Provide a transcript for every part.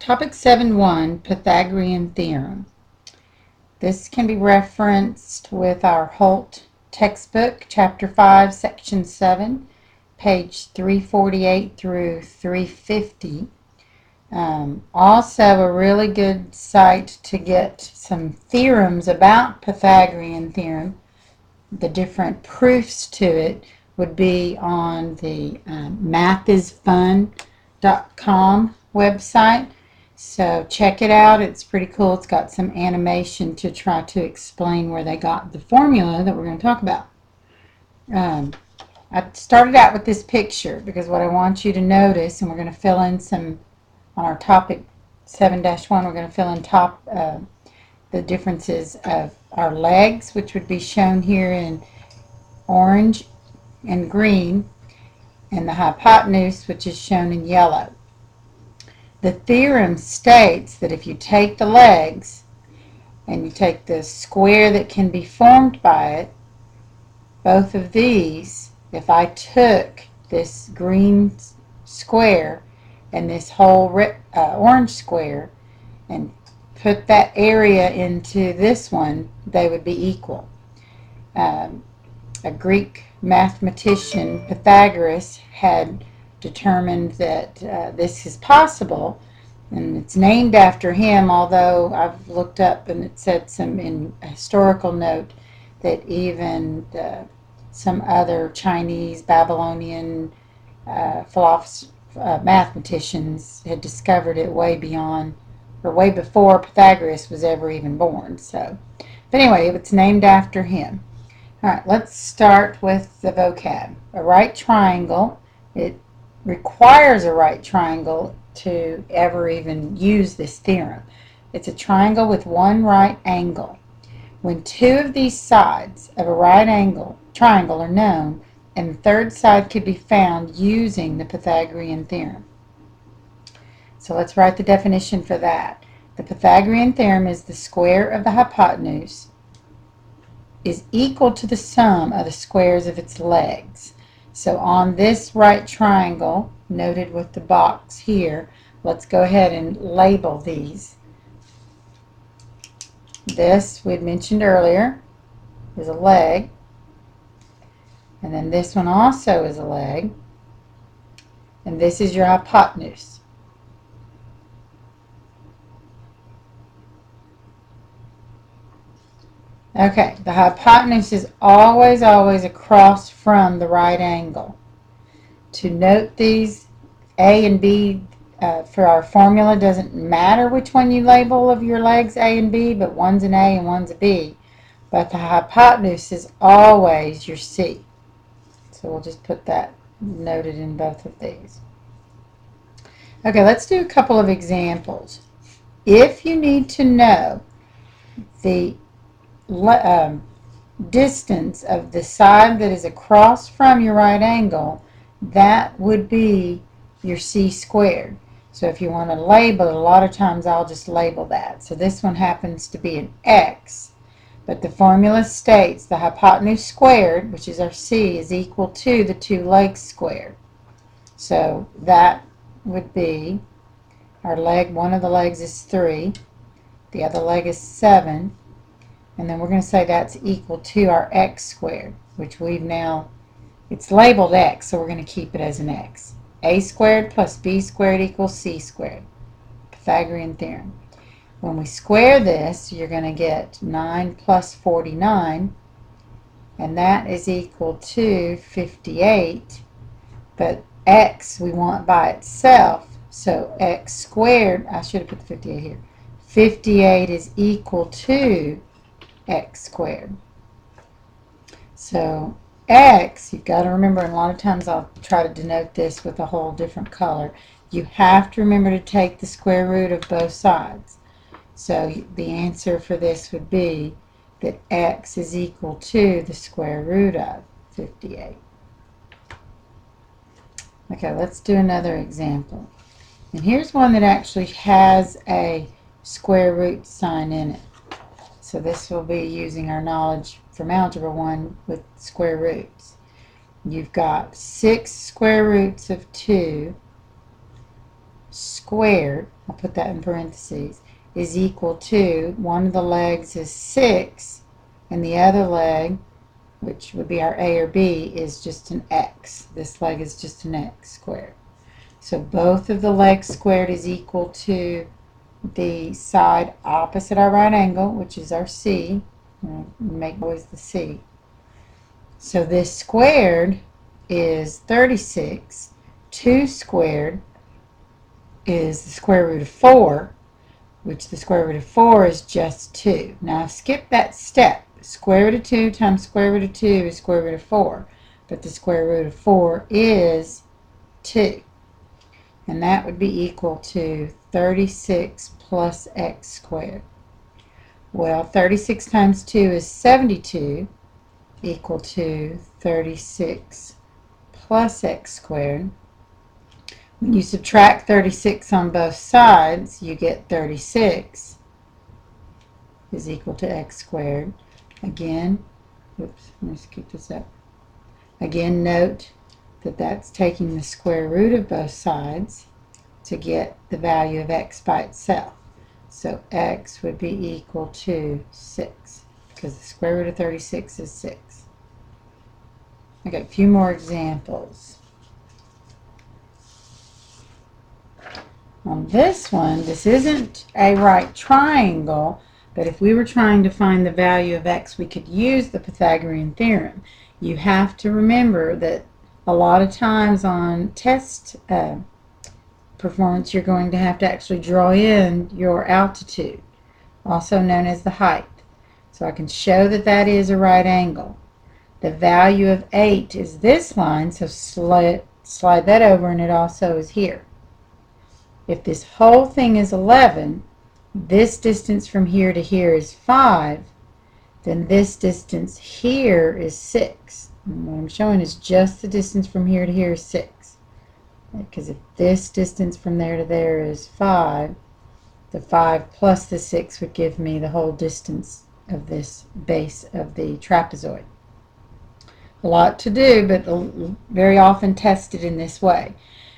Topic 7.1, Pythagorean Theorem. This can be referenced with our Holt textbook, Chapter 5, Section 7, page 348 through 350. Also a really good site to get some theorems about Pythagorean theorem. The different proofs to it would be on the mathisfun.com website. So check it out. It's pretty cool. It's got some animation to try to explain where they got the formula that we're going to talk about. I started out with this picture because what I want you to notice, and we're going to fill in some on our topic 7-1, we're going to fill in the differences of our legs, which would be shown here in orange and green, and the hypotenuse, which is shown in yellow. The theorem states that if you take the legs and you take the square that can be formed by it, both of these, if I took this green square and this whole orange square and put that area into this one, they would be equal. A Greek mathematician, Pythagoras, had determined that this is possible, and it's named after him, although I've looked up and it said in a historical note that even some other Chinese, Babylonian mathematicians had discovered it way before Pythagoras was ever even born. So, but anyway, it's named after him. All right, let's start with the vocab. A right triangle, it requires a right triangle to ever even use this theorem. It's a triangle with one right angle. When two of these sides of a right angle triangle are known, and the third side could be found using the Pythagorean theorem. So let's write the definition for that. The Pythagorean theorem is the square of the hypotenuse is equal to the sum of the squares of its legs. So on this right triangle, noted with the box here, let's go ahead and label these. This, we had mentioned earlier, is a leg. And then this one also is a leg. And this is your hypotenuse. Okay, the hypotenuse is always across from the right angle. To note these, A and B, for our formula, doesn't matter which one you label of your legs, A and B, but one's an A and one's a B. But the hypotenuse is always your C. So we'll just put that noted in both of these. Okay, let's do a couple of examples. If you need to know the distance of the side that is across from your right angle, that would be your C squared. So if you want to label it, a lot of times I'll just label that. So this one happens to be an X, but the formula states the hypotenuse squared, which is our C, is equal to the two legs squared. So that would be our leg, one of the legs is 3, the other leg is 7, and then we're going to say that's equal to our X squared, which we've now, it's labeled X, so we're going to keep it as an X. A squared plus B squared equals C squared. Pythagorean theorem. When we square this, you're going to get 9 plus 49, and that is equal to 58, but X we want by itself, so X squared, I should have put the 58 here, 58 is equal to X squared. So X, you've got to remember, and a lot of times I'll try to denote this with a whole different color, you have to remember to take the square root of both sides. So the answer for this would be that X is equal to the square root of 58. Okay, let's do another example. And here's one that actually has a square root sign in it. So this will be using our knowledge from Algebra 1 with square roots. You've got 6 square roots of 2 squared, I'll put that in parentheses, is equal to, one of the legs is 6, and the other leg, which would be our A or B, is just an X. This leg is just an X squared. So both of the legs squared is equal to the side opposite our right angle, which is our C. Make always the C. So this squared is 36. 2 squared is the square root of 4, which the square root of 4 is just 2. Now I've skipped that step. Square root of 2 times square root of 2 is square root of 4. But the square root of 4 is 2. And that would be equal to 36 plus x squared. Well, 36 times 2 is 72, equal to 36 plus x squared. When you subtract 36 on both sides, you get 36 is equal to x squared. Again, oops, let me scoot this up. Again, note that that's taking the square root of both sides to get the value of x by itself. So x would be equal to 6, because the square root of 36 is 6. Okay, a few more examples. On this one, this isn't a right triangle, but if we were trying to find the value of x, we could use the Pythagorean theorem. You have to remember that a lot of times on test performance, you're going to have to actually draw in your altitude, also known as the height. So I can show that that is a right angle. The value of 8 is this line, so slide that over, and it also is here. If this whole thing is 11, this distance from here to here is 5, then this distance here is 6. And what I'm showing is just the distance from here to here is 6. Because if this distance from there to there is 5, the 5 plus the 6 would give me the whole distance of this base of the trapezoid. A lot to do, but very often tested in this way.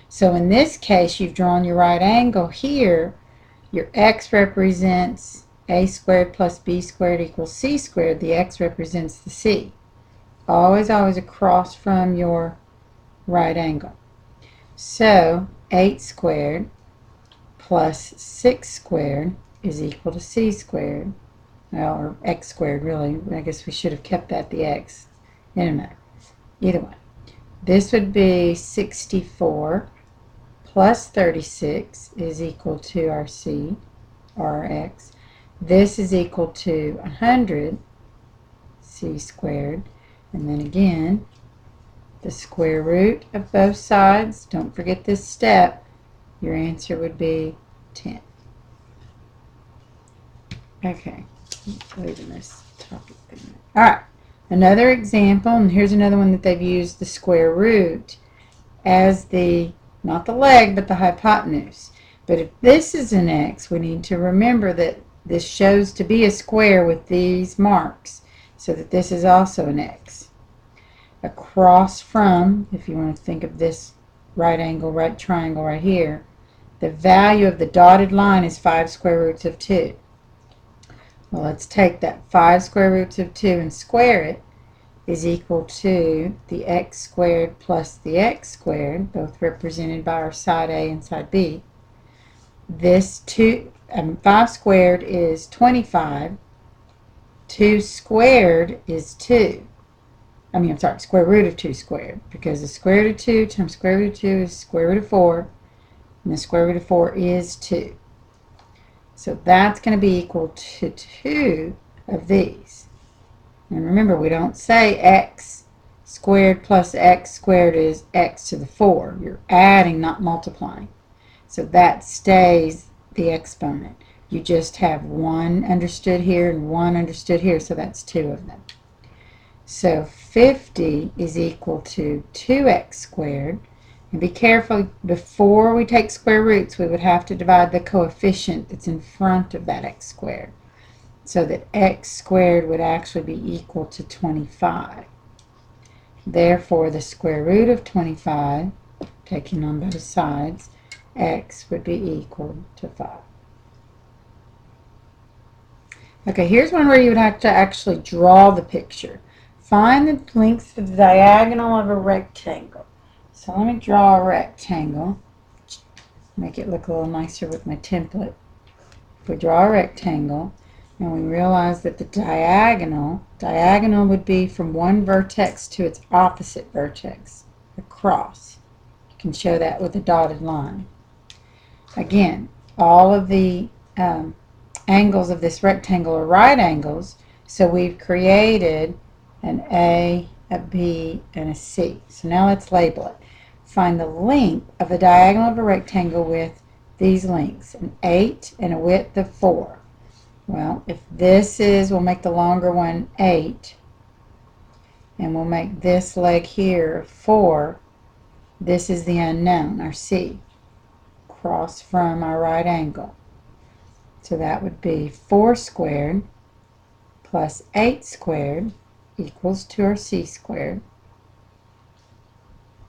So in this case, you've drawn your right angle here. Your x represents a squared plus b squared equals c squared. The x represents the c. Always, always across from your right angle. So 8 squared plus 6 squared is equal to c squared. Well, or x squared, really. I guess we should have kept that the x. Anyway, either way. This would be 64 plus 36 is equal to our c, or our x. This is equal to 100 c squared. And then again, the square root of both sides. Don't forget this step. Your answer would be 10. Okay, leaving this topic there. All right, another example, and here's another one that they've used the square root as the, not the leg, but the hypotenuse. But if this is an x, we need to remember that this shows to be a square with these marks, so that this is also an x. Across from, if you want to think of this right angle, right triangle right here, the value of the dotted line is 5 square roots of 2. Well, let's take that 5 square roots of 2 and square it, is equal to the x squared plus the x squared, both represented by our side A and side B. This 5 squared is 25. 2 squared is 2. I'm sorry, square root of 2 squared, because the square root of 2 times square root of 2 is square root of 4, and the square root of 4 is 2. So that's going to be equal to 2 of these. And remember, we don't say x squared plus x squared is x to the 4. You're adding, not multiplying. So that stays the exponent. You just have one understood here and one understood here, so that's 2 of them. So 50 is equal to 2x squared. And be careful, before we take square roots, we would have to divide the coefficient that's in front of that x squared, so that x squared would actually be equal to 25. Therefore, the square root of 25, taking on both sides, x would be equal to 5. Okay, here's one where you would have to actually draw the picture. Find the length of the diagonal of a rectangle. So let me draw a rectangle. Make it look a little nicer with my template. If we draw a rectangle and we realize that the diagonal would be from one vertex to its opposite vertex, across. You can show that with a dotted line. Again, all of the angles of this rectangle are right angles, so we've created an A, a B, and a C. So now let's label it. Find the length of the diagonal of a rectangle with these lengths, an 8 and a width of 4. Well, if this is, we'll make the longer one 8, and we'll make this leg here 4. This is the unknown, our C, across from our right angle. So that would be 4 squared plus 8 squared equals to our C squared.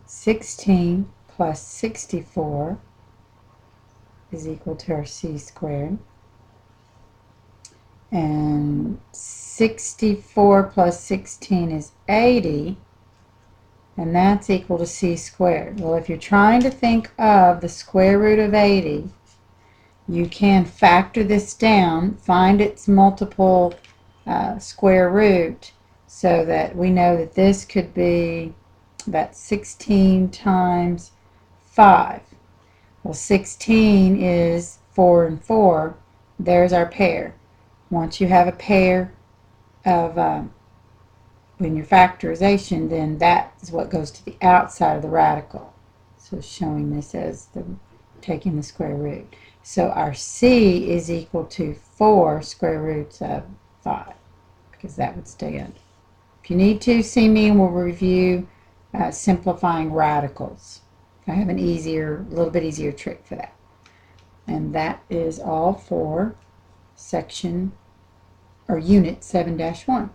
16 plus 64 is equal to our C squared. And 64 plus 16 is 80, and that's equal to C squared. Well, if you're trying to think of the square root of 80, you can factor this down, find its multiple square root, so that we know that this could be about 16 times 5. Well, 16 is 4 and 4. There's our pair. Once you have a pair of in your factorization, then that is what goes to the outside of the radical. So showing this as taking the square root. So our C is equal to 4 square roots of 5, because that would stay under. If you need to, see me and we'll review simplifying radicals. I have an little bit easier trick for that. And that is all for section or unit 7-1.